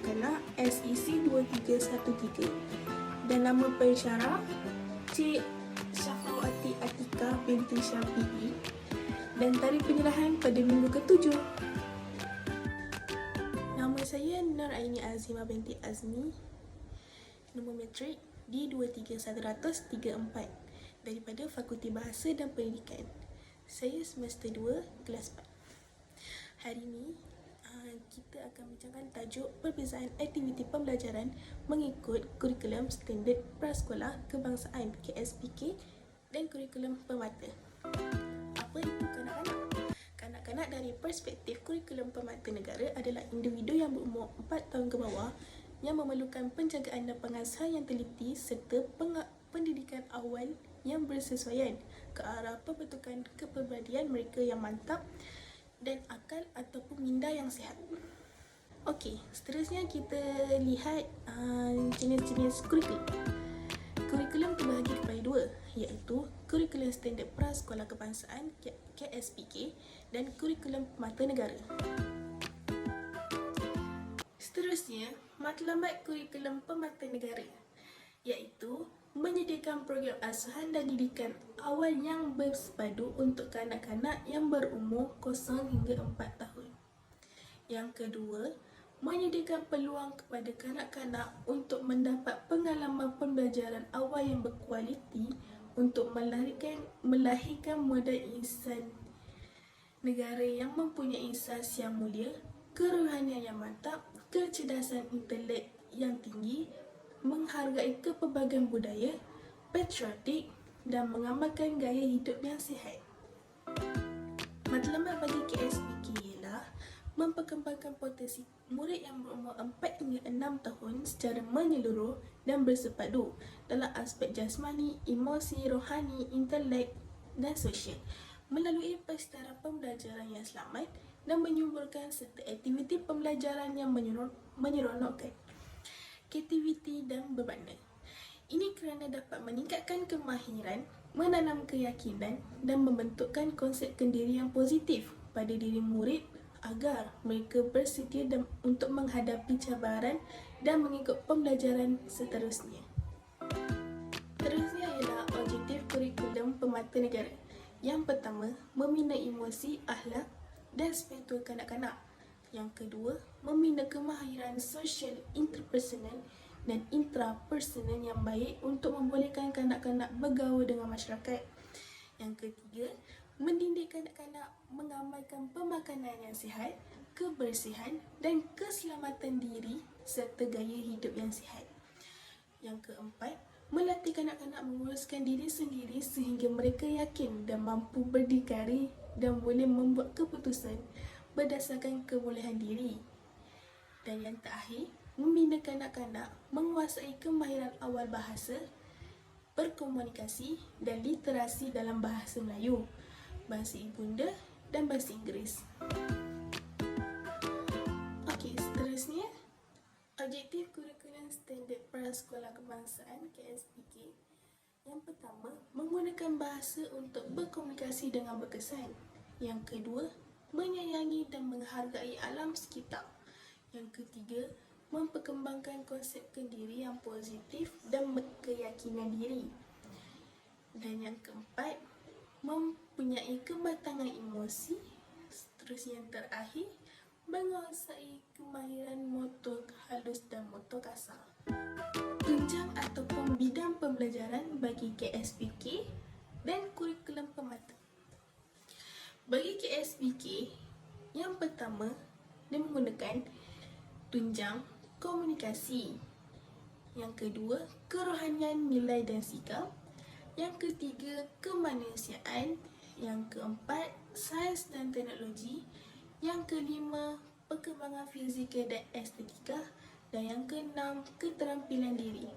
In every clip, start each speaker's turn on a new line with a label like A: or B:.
A: kanak-kanak SEC 2313 dan nama pensyarah Cik Syafawati Atika binti Syafi'i dan tarikh penyerahan pada minggu ke-7. Nama saya Nur Aini Azimah binti Azmi, nombor matrik D23134 daripada Fakulti Bahasa dan Pendidikan. Saya semester 2 kelas 4. Hari ini kita akan bincangkan tajuk perbezaan aktiviti pembelajaran mengikut kurikulum standard prasekolah kebangsaan KSPK dan kurikulum permata. Apa itu kanak-kanak? Kanak-kanak dari perspektif kurikulum permata negara adalah individu yang berumur 4 tahun ke bawah yang memerlukan penjagaan dan pengasuhan yang teliti serta pendidikan awal yang bersesuaian ke arah pembentukan kepribadian mereka yang mantap dan akal ataupun minda yang sihat. Okey, seterusnya kita lihat jenis-jenis kurikulum. Kurikulum terbahagi kepada dua, iaitu kurikulum standard prasekolah kebangsaan KSPK dan kurikulum permata negara. Seterusnya, matlamat kurikulum permata negara, iaitu menyediakan program asuhan dan didikan awal yang bersepadu untuk kanak-kanak yang berumur 0 hingga 4 tahun. Yang kedua, menyediakan peluang kepada kanak-kanak untuk mendapat pengalaman pembelajaran awal yang berkualiti untuk melahirkan modal insan negara yang mempunyai asas yang mulia, kerohanian yang mantap, kecerdasan intelek yang tinggi, menghargai kepelbagaian budaya, patriotik dan mengamalkan gaya hidup yang sihat. Matlamat bagi KSPK ialah memperkembangkan potensi murid yang berumur 4 hingga 6 tahun secara menyeluruh dan bersepadu dalam aspek jasmani, emosi, rohani, intelek dan sosial melalui pelestarian pembelajaran yang selamat dan menyuburkan serta aktiviti pembelajaran yang menyeronokkan, kreativiti dan bermakna. Ini kerana dapat meningkatkan kemahiran, menanam keyakinan dan membentukkan konsep kendiri yang positif pada diri murid agar mereka bersedia untuk menghadapi cabaran dan mengikut pembelajaran seterusnya. Seterusnya ialah objektif kurikulum permata negara. Yang pertama, membina emosi, akhlak dan spiritual kanak-kanak. Yang kedua, membina kemahiran sosial interpersonal dan intrapersonal yang baik untuk membolehkan kanak-kanak bergaul dengan masyarakat. Yang ketiga, mendidik kanak-kanak mengamalkan pemakanan yang sihat, kebersihan dan keselamatan diri serta gaya hidup yang sihat. Yang keempat, melatih kanak-kanak menguruskan diri sendiri sehingga mereka yakin dan mampu berdikari dan boleh membuat keputusan berdasarkan kebolehan diri. Dan yang terakhir, membina kanak-kanak menguasai kemahiran awal bahasa, berkomunikasi dan literasi dalam bahasa Melayu, bahasa ibunda dan bahasa Inggeris. Okey, seterusnya objektif kurikulum standard prasekolah kebangsaan KSPK. Yang pertama, menggunakan bahasa untuk berkomunikasi dengan berkesan. Yang kedua, menyayangi dan menghargai alam sekitar. Yang ketiga, memperkembangkan konsep kendiri yang positif dan keyakinan diri. Dan yang keempat, mempunyai kematangan emosi. Seterusnya yang terakhir, menguasai kemahiran motor halus dan motor kasar. Tunjang ataupun bidang pembelajaran bagi KSPK dan kurikulum permata. Bagi KSPK, yang pertama, dia menggunakan tunjang komunikasi. Yang kedua, kerohanian, nilai dan sikap. Yang ketiga, kemanusiaan. Yang keempat, sains dan teknologi. Yang kelima, perkembangan fizikal dan estetika. Dan yang keenam, keterampilan diri.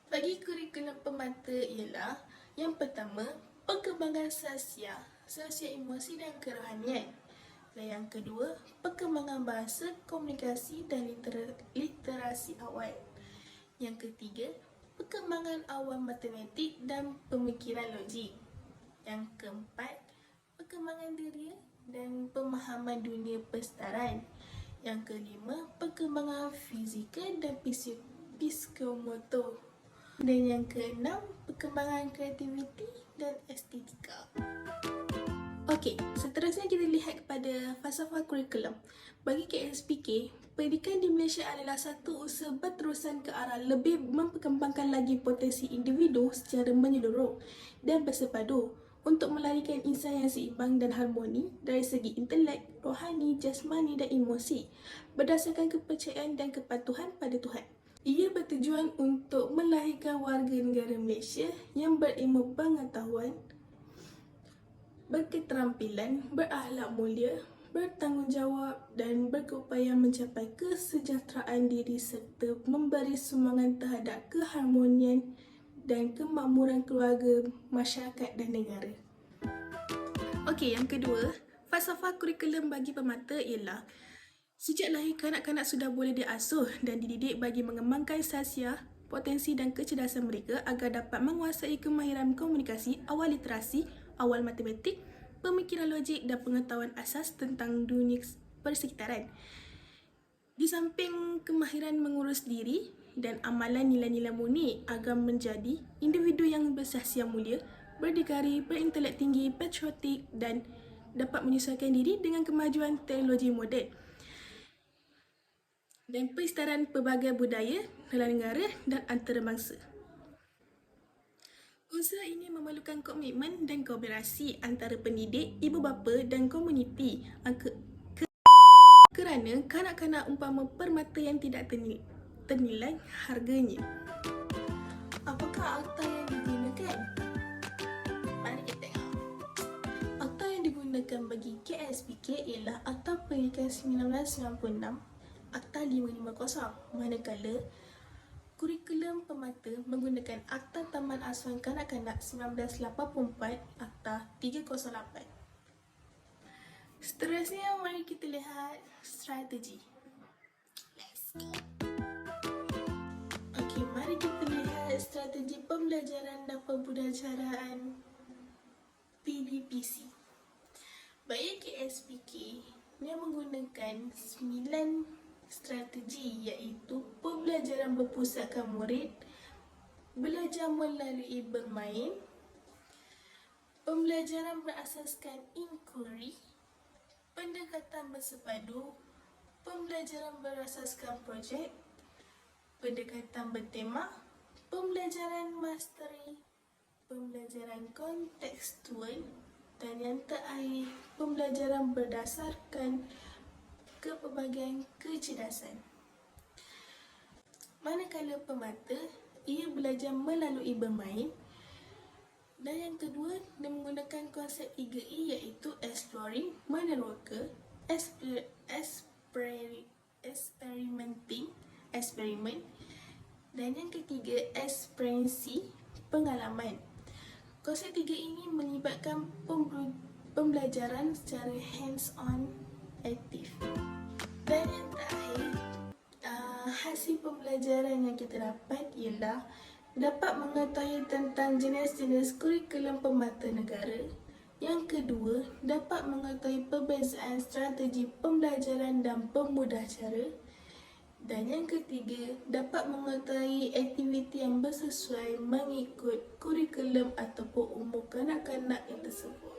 A: Bagi kurikulum permata ialah yang pertama, perkembangan sosial emosi dan kerohanian. Dan yang kedua, perkembangan bahasa, komunikasi dan literasi awal. Yang ketiga, perkembangan awal matematik dan pemikiran logik. Yang keempat, perkembangan diri dan pemahaman dunia persetaraan. Yang kelima, perkembangan fizikal dan psikomotor. Dan yang keenam, perkembangan kreativiti dan estetika. Okey, seterusnya kita lihat kepada falsafah kurikulum. Bagi KSPK, pendidikan di Malaysia adalah satu usaha berterusan ke arah lebih memperkembangkan lagi potensi individu secara menyeluruh dan bersepadu untuk melahirkan insan yang seimbang dan harmoni dari segi intelek, rohani, jasmani dan emosi berdasarkan kepercayaan dan kepatuhan pada Tuhan. Ia bertujuan untuk melahirkan warga negara Malaysia yang berilmu pengetahuan, berketerampilan, berakhlak mulia, bertanggungjawab dan berupaya mencapai kesejahteraan diri serta memberi sumbangan terhadap keharmonian dan kemakmuran keluarga, masyarakat dan negara. Okey, yang kedua, falsafah kurikulum bagi pemata ialah sejak lahir kanak-kanak sudah boleh diasuh dan dididik bagi mengembangkan sasiah, potensi dan kecerdasan mereka agar dapat menguasai kemahiran komunikasi, awal literasi, awal matematik, pemikiran logik dan pengetahuan asas tentang dunia persekitaran. Di samping kemahiran mengurus diri dan amalan nilai-nilai murni agar menjadi individu yang bersahsiah mulia, berdikari, berintelek tinggi, patriotik dan dapat menyesuaikan diri dengan kemajuan teknologi moden dan persetaraan pelbagai budaya dalam negara dan antarabangsa. Usaha ini memerlukan komitmen dan kooperasi antara pendidik, ibu bapa dan komuniti kerana kanak-kanak umpama permata yang tidak ternilai harganya. Apakah akta yang digunakan? Mari kita tengok. Akta yang digunakan bagi KSPK ialah Akta Pendidikan 1996, Akta 550, manakala kurikulum pemata menggunakan Akta Taman Asuhan Kanak-kanak 1984, Akta 308. Seterusnya, mari kita lihat strategi. Let's go. Okey, mari kita lihat strategi pembelajaran dan pembudayaan PDPC. Bagi KSPK, dia menggunakan 9 strategi iaitu pembelajaran berpusatkan murid, belajar melalui bermain, pembelajaran berasaskan inquiry, pendekatan bersepadu, pembelajaran berasaskan projek, pendekatan bertema, pembelajaran mastery, pembelajaran kontekstual dan yang terakhir, pembelajaran berdasarkan kepelbagaian kecerdasan. Manakala pemata, ia belajar melalui bermain. Dan yang kedua, dia menggunakan konsep 3E iaitu exploring, meneroka, eksperimen. Dan yang ketiga, ekspresi, pengalaman. Konsep 3 ini melibatkan pembelajaran secara hands-on aktif. Dan yang terakhir, hasil pembelajaran yang kita dapat ialah dapat mengetahui tentang jenis-jenis kurikulum pemata negara. Yang kedua, dapat mengetahui perbezaan strategi pembelajaran dan pemudah cara. Dan yang ketiga, dapat mengetahui aktiviti yang bersesuai mengikut kurikulum ataupun umur kanak-kanak yang tersebut.